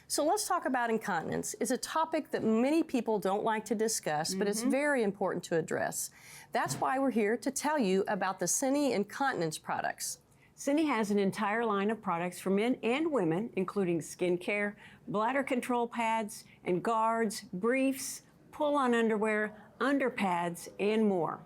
So let's talk about incontinence. It's a topic that many people don't like to discuss, but it's very important to address. That's why we're here to tell you about the Seni incontinence products. Seni has an entire line of products for men and women, including skincare, bladder control pads, and guards, briefs, pull-on underwear, underpads, and more.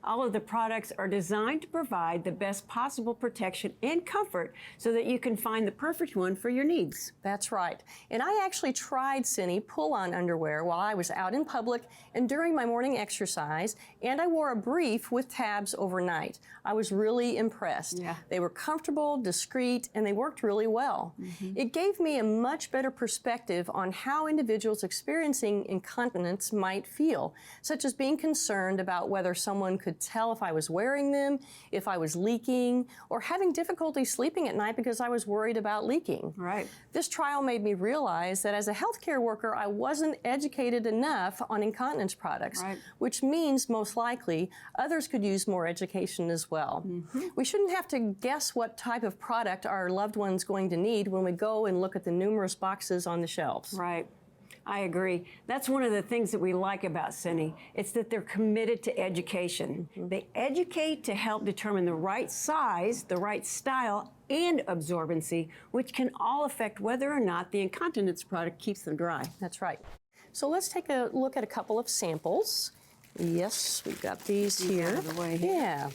All of the products are designed to provide the best possible protection and comfort so that you can find the perfect one for your needs. That's right. And I actually tried Seni pull-on underwear while I was out in public and during my morning exercise, and I wore a brief with tabs overnight. I was really impressed. Yeah. They were comfortable, discreet, and they worked really well. It gave me a much better perspective on how individuals experiencing incontinence might feel, such as being concerned about whether someone could tell if I was wearing them, if I was leaking, or having difficulty sleeping at night because I was worried about leaking. Right. This trial made me realize that as a healthcare worker, I wasn't educated enough on incontinence products, which means most likely others could use more education as well. We shouldn't have to guess what type of product our loved one's going to need when we go and look at the numerous boxes on the shelves. Right. I agree. That's one of the things that we like about Seni. It's that they're committed to education. They educate to help determine the right size, the right style, and absorbency, which can all affect whether or not the incontinence product keeps them dry. That's right. So let's take a look at a couple of samples. Yes, we've got these here. Out of the way here. Yeah.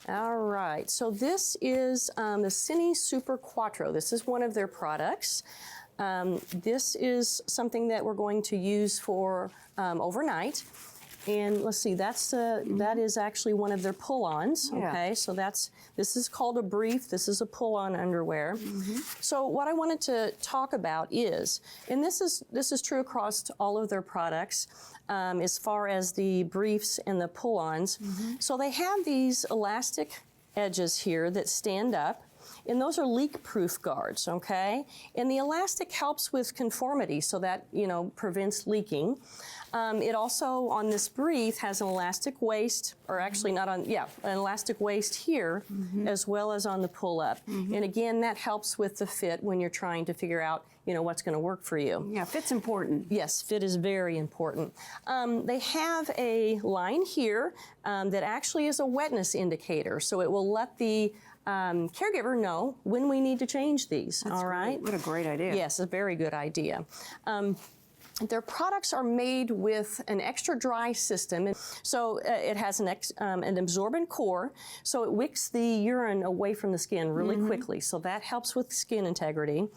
All right. So this is the Seni Super Quattro. This is one of their products. This is something that we're going to use for overnight. And let's see, that is actually one of their pull-ons. Okay, so this is called a brief. This is a pull-on underwear. So what I wanted to talk about is, and this is true across all of their products, as far as the briefs and the pull-ons. So they have these elastic edges here that stand up. And those are leak-proof guards, okay? And the elastic helps with conformity so that, prevents leaking. It also, on this brief, has an elastic waist, or actually not on, an elastic waist here, as well as on the pull-up. And again, that helps with the fit when you're trying to figure out, what's going to work for you. Yeah, fit's important. Yes, fit is very important. They have a line here that actually is a wetness indicator, so it will let the caregiver know when we need to change these. That's all right. Great. What a great idea. Yes, a very good idea. Their products are made with an extra dry system. So it has an absorbent core, so it wicks the urine away from the skin really quickly. So that helps with skin integrity.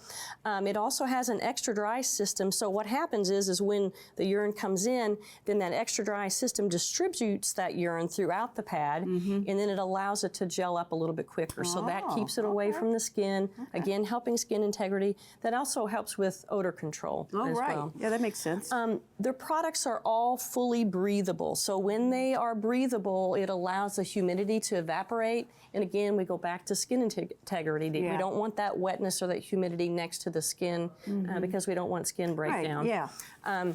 It also has an extra dry system. So what happens is when the urine comes in, then that extra dry system distributes that urine throughout the pad, and then it allows it to gel up a little bit quicker. So that keeps it away from the skin, again, helping skin integrity. That also helps with odor control as well. Yeah, that makes sense. Their products are all fully breathable. So when they are breathable, it allows the humidity to evaporate. And again, we go back to skin integrity. We don't want that wetness or that humidity next to the skin because we don't want skin breakdown. Right. Yeah.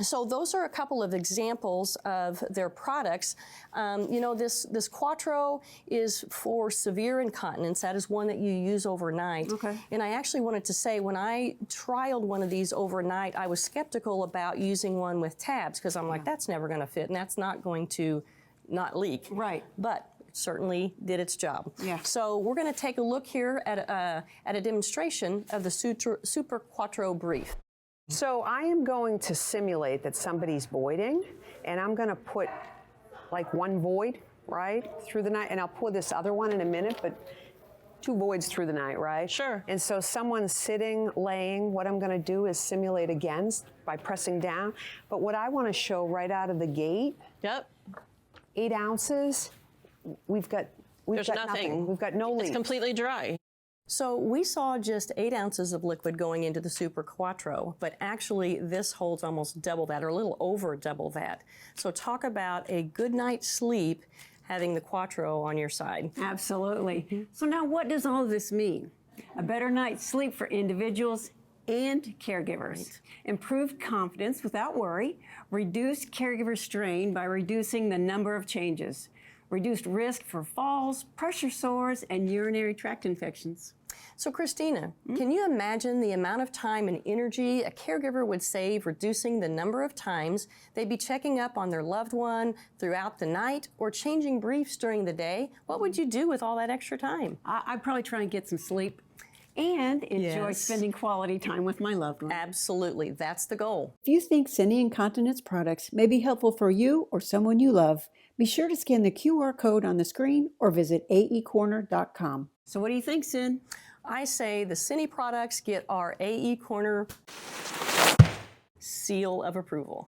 So those are a couple of examples of their products. This Quattro is for severe incontinence. That is one that you use overnight. Okay. And I actually wanted to say, when I trialed one of these overnight, I was skeptical about using one with tabs because I'm like, that's never going to fit and that's not going to not leak. Right. But it certainly did its job. Yeah. So we're going to take a look here at a demonstration of the Super Quattro brief. So I am going to simulate that somebody's voiding, and I'm going to put like one void, right, through the night, and I'll pour this other one in a minute, but 2 voids through the night, right? Sure. And so someone's sitting, laying, what I'm going to do is simulate again by pressing down. But what I want to show right out of the gate, 8 ounces, we've got nothing. We've got no leak. It's completely dry. So we saw just 8 ounces of liquid going into the Super Quattro, but actually this holds almost double that, or a little over double that. So talk about a good night's sleep having the Quattro on your side. Absolutely. So now what does all of this mean? A better night's sleep for individuals and caregivers. Improved confidence without worry. Reduced caregiver strain by reducing the number of changes. Reduced risk for falls, pressure sores, and urinary tract infections. So Christina, can you imagine the amount of time and energy a caregiver would save reducing the number of times they'd be checking up on their loved one throughout the night or changing briefs during the day? What would you do with all that extra time? I'd probably try and get some sleep and enjoy Yes. spending quality time with my loved one. Absolutely, that's the goal. If you think Seni Incontinence products may be helpful for you or someone you love, be sure to scan the QR code on the screen or visit aecorner.com. So what do you think, Sin? I say the Seni products get our AE Corner seal of approval.